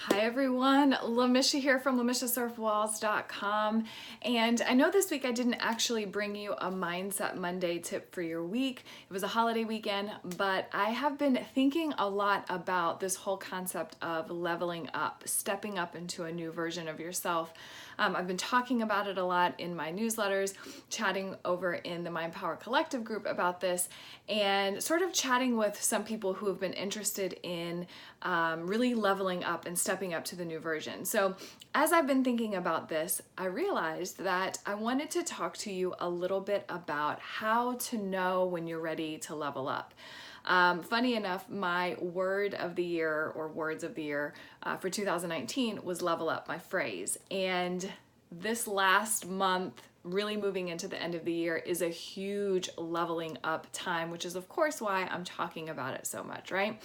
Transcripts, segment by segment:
Hi everyone, Lamisha here from LamishaSerf-Walls.com, and I know this week I didn't actually bring you a Mindset Monday tip for your week. It was a holiday weekend, but I have been thinking a lot about this whole concept of leveling up, stepping up into a new version of yourself. I've been talking about it a lot in my newsletters, chatting over in the Mind Power Collective group about this, and sort of chatting with some people who have been interested in really leveling up and stepping up to the new version. So as I've been thinking about this, I realized that I wanted to talk to you a little bit about how to know when you're ready to level up. Funny enough, my word of the year or words of the year for 2019 was level up, my phrase. And this last month, really moving into the end of the year, is a huge leveling up time, which is of course why I'm talking about it so much, right?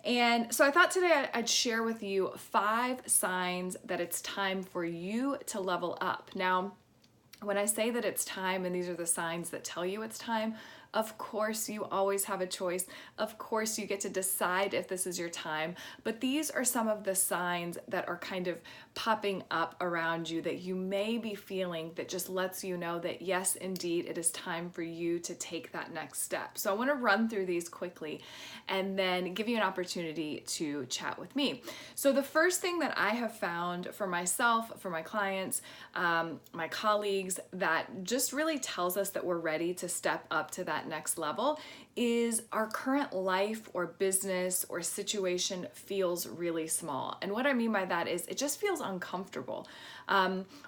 And so I thought today I'd share with you 5 signs that it's time for you to level up. Now, when I say that it's time and these are the signs that tell you it's time, of course you always have a choice. Of course you get to decide if this is your time, but these are some of the signs that are kind of popping up around you that you may be feeling that just lets you know that yes, indeed, it is time for you to take that next step. So I want to run through these quickly and then give you an opportunity to chat with me. So the first thing that I have found for myself, for my clients, my colleagues, that just really tells us that we're ready to step up to that next level is our current life or business or situation feels really small. And what I mean by that is it just feels uncomfortable.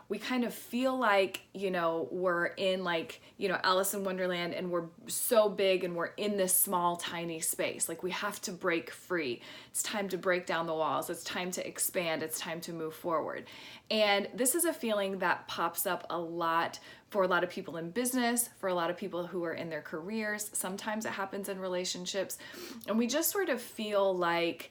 We kind of feel like, we're in Alice in Wonderland and we're so big and we're in this small, tiny space. Like we have to break free. It's time to break down the walls. It's time to expand. It's time to move forward. And this is a feeling that pops up a lot for a lot of people in business, for a lot of people who are in their careers. Sometimes it happens in relationships. And we just sort of feel like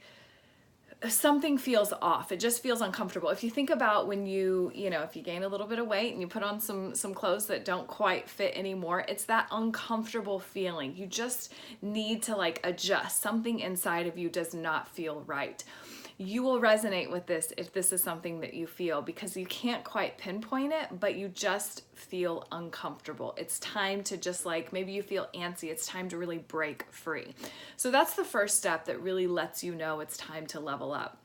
something feels off. It just feels uncomfortable. If you think about when if you gain a little bit of weight and you put on some clothes that don't quite fit anymore, it's that uncomfortable feeling. You just need to adjust. Something inside of you does not feel right. You will resonate with this if this is something that you feel, because you can't quite pinpoint it, but you just feel uncomfortable. It's time to just maybe you feel antsy. It's time to really break free. So that's the first step that really lets you know it's time to level up.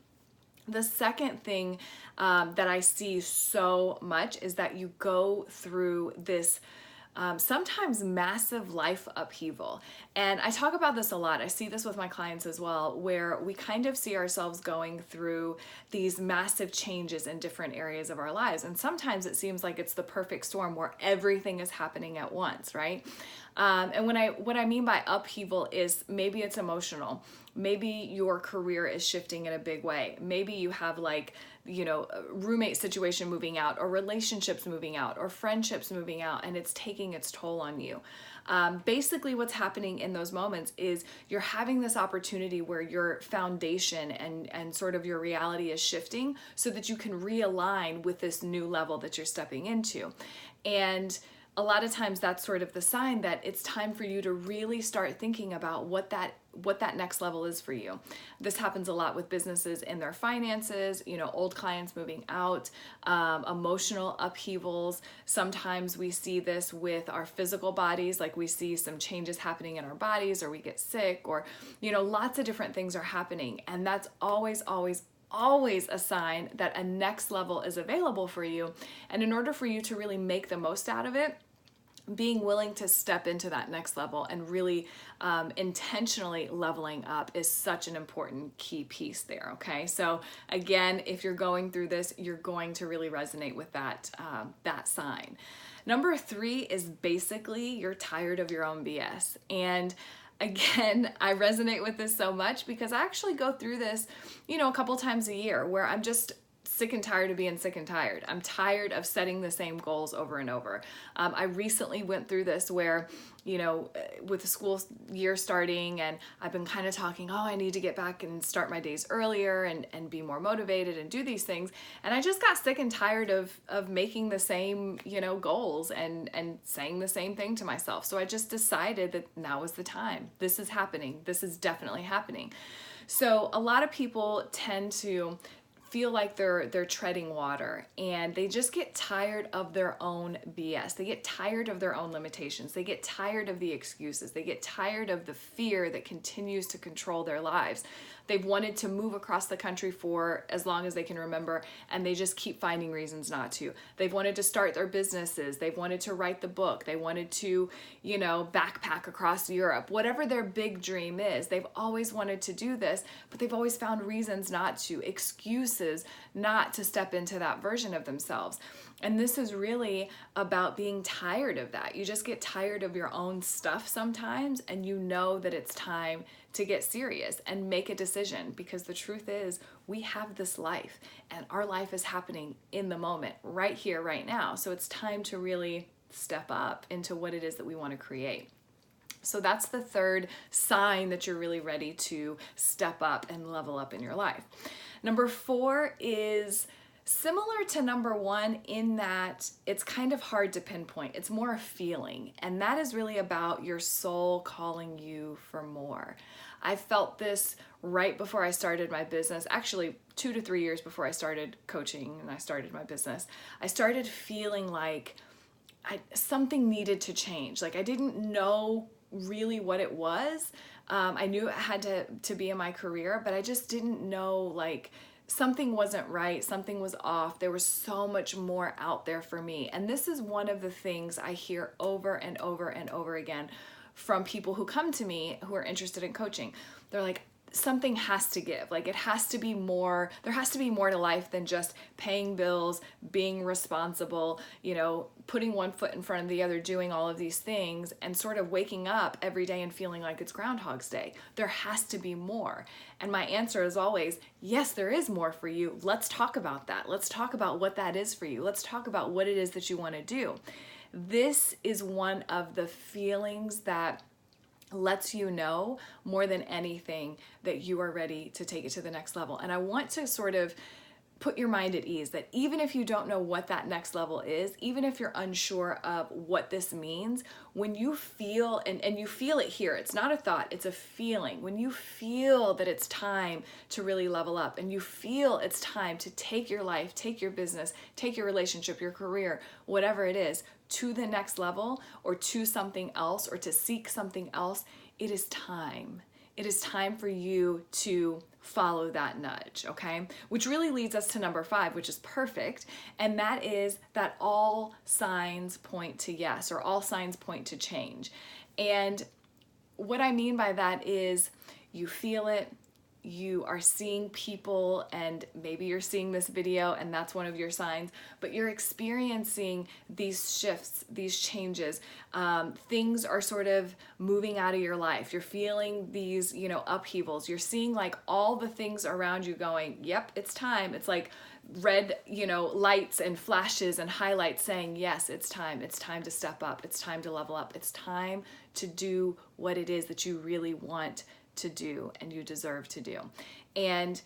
The second thing that I see so much is that you go through this sometimes massive life upheaval. And I talk about this a lot. I see this with my clients as well, where we kind of see ourselves going through these massive changes in different areas of our lives. And sometimes it seems like it's the perfect storm where everything is happening at once, right? And what I mean by upheaval is maybe it's emotional. Maybe your career is shifting in a big way. Maybe you have a roommate situation moving out, or relationships moving out, or friendships moving out, and it's taking its toll on you. Basically what's happening in those moments is you're having this opportunity where your foundation and sort of your reality is shifting so that you can realign with this new level that you're stepping into. And a lot of times that's sort of the sign that it's time for you to really start thinking about what that next level is for you. This happens a lot with businesses in their finances, old clients moving out, emotional upheavals. Sometimes we see this with our physical bodies, like we see some changes happening in our bodies, or we get sick, or, lots of different things are happening. And that's always a sign that a next level is available for you. And in order for you to really make the most out of it, being willing to step into that next level and really intentionally leveling up is such an important key piece there, okay? So again, if you're going through this, you're going to really resonate with that sign. Number 3 is basically you're tired of your own BS. And again, I resonate with this so much because I actually go through this, a couple times a year where I'm just sick and tired of being sick and tired. I'm tired of setting the same goals over and over. I recently went through this where, with the school year starting, and I've been kind of talking, I need to get back and start my days earlier and be more motivated and do these things. And I just got sick and tired of making the same, goals and saying the same thing to myself. So I just decided that now is the time. This is happening. This is definitely happening. So a lot of people tend to feel like they're treading water, and they just get tired of their own BS. They get tired of their own limitations. They get tired of the excuses. They get tired of the fear that continues to control their lives. They've wanted to move across the country for as long as they can remember, and they just keep finding reasons not to. They've wanted to start their businesses. They've wanted to write the book. They wanted to, backpack across Europe. Whatever their big dream is, they've always wanted to do this, but they've always found reasons not to, excuses not to step into that version of themselves. And this is really about being tired of that. You just get tired of your own stuff sometimes, and you know that it's time to get serious and make a decision, because the truth is we have this life, and our life is happening in the moment, right here, right now. So it's time to really step up into what it is that we want to create. So that's the third sign that you're really ready to step up and level up in your life. Number 4 is similar to number 1 in that it's kind of hard to pinpoint. It's more a feeling, and that is really about your soul calling you for more. I felt this right before I started my business, actually 2 to 3 years before I started coaching and I started my business. I started feeling like something needed to change. Like I didn't know really what it was. I knew it had to be in my career, but I just didn't know, like, something wasn't right, something was off. There was so much more out there for me. And this is one of the things I hear over and over and over again from people who come to me who are interested in coaching. They're like, something has to give. Like it has to be more, there has to be more to life than just paying bills, being responsible, putting one foot in front of the other, doing all of these things and sort of waking up every day and feeling like it's Groundhog's Day. There has to be more. And my answer is always, yes, there is more for you. Let's talk about that. Let's talk about what that is for you. Let's talk about what it is that you want to do. This is one of the feelings that lets you know more than anything that you are ready to take it to the next level. And I want to sort of put your mind at ease that even if you don't know what that next level is, even if you're unsure of what this means, when you feel, and you feel it here, it's not a thought, it's a feeling. When you feel that it's time to really level up, and you feel it's time to take your life, take your business, take your relationship, your career, whatever it is, to the next level or to something else or to seek something else, it is time. It is time for you to follow that nudge, okay? Which really leads us to number 5, which is perfect, and that is that all signs point to yes, or all signs point to change. And what I mean by that is you feel it, you are seeing people, and maybe you're seeing this video and that's one of your signs, but you're experiencing these shifts, these changes. Things are sort of moving out of your life. You're feeling these, upheavals. You're seeing like all the things around you going, yep, it's time. It's like red, lights and flashes and highlights saying, yes, it's time. It's time to step up. It's time to level up. It's time to do what it is that you really want to do and you deserve to do. And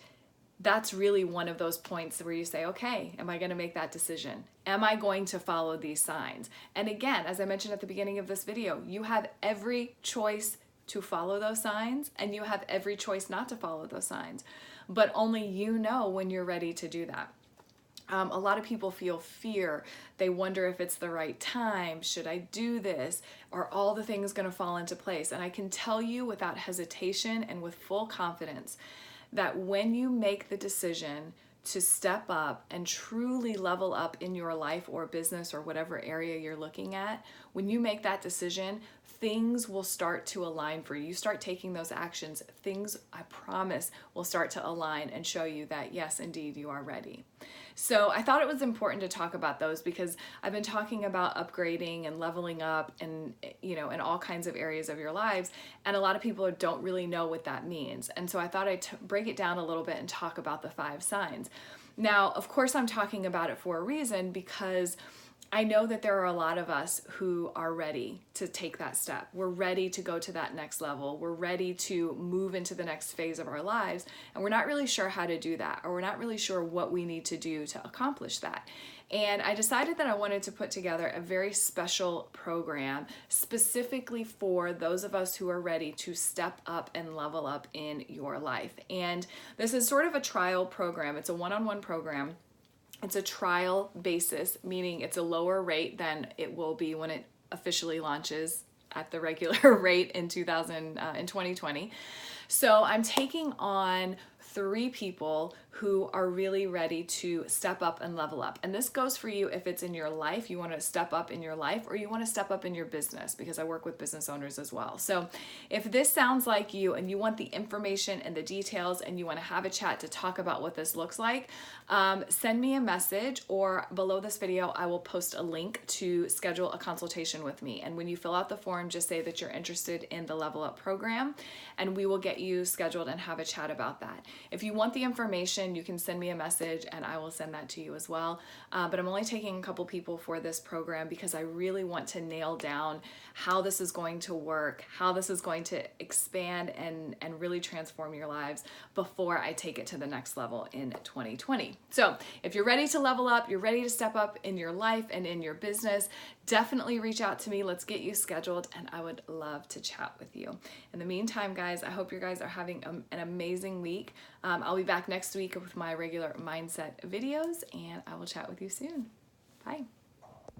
that's really one of those points where you say, okay, am I going to make that decision? Am I going to follow these signs? And again, as I mentioned at the beginning of this video, you have every choice to follow those signs and you have every choice not to follow those signs, but only you know when you're ready to do that. A lot of people feel fear. They wonder if it's the right time. Should I do this? Are all the things going to fall into place? And I can tell you without hesitation and with full confidence that when you make the decision to step up and truly level up in your life or business or whatever area you're looking at, when you make that decision, things will start to align for you. You start taking those actions, things, I promise, will start to align and show you that, yes, indeed, you are ready. So I thought it was important to talk about those because I've been talking about upgrading and leveling up and, in all kinds of areas of your lives. And a lot of people don't really know what that means. And so I thought I'd break it down a little bit and talk about the 5 signs. Now, of course, I'm talking about it for a reason because I know that there are a lot of us who are ready to take that step. We're ready to go to that next level. We're ready to move into the next phase of our lives, and we're not really sure how to do that, or we're not really sure what we need to do to accomplish that. And I decided that I wanted to put together a very special program specifically for those of us who are ready to step up and level up in your life. And this is sort of a trial program. It's a one-on-one program. It's a trial basis, meaning it's a lower rate than it will be when it officially launches at the regular rate in 2020. So I'm taking on 3 people who are really ready to step up and level up. And this goes for you if it's in your life, you want to step up in your life, or you want to step up in your business, because I work with business owners as well. So if this sounds like you and you want the information and the details and you want to have a chat to talk about what this looks like, send me a message, or below this video I will post a link to schedule a consultation with me. And when you fill out the form, just say that you're interested in the Level Up program, and we will get you scheduled and have a chat about that. If you want the information, you can send me a message and I will send that to you as well. But I'm only taking a couple people for this program because I really want to nail down how this is going to work, how this is going to expand and really transform your lives before I take it to the next level in 2020. So if you're ready to level up, you're ready to step up in your life and in your business, definitely reach out to me. Let's get you scheduled, and I would love to chat with you. In the meantime, guys, I hope you guys are having an amazing week. I'll be back next week with my regular mindset videos, and I will chat with you soon. Bye.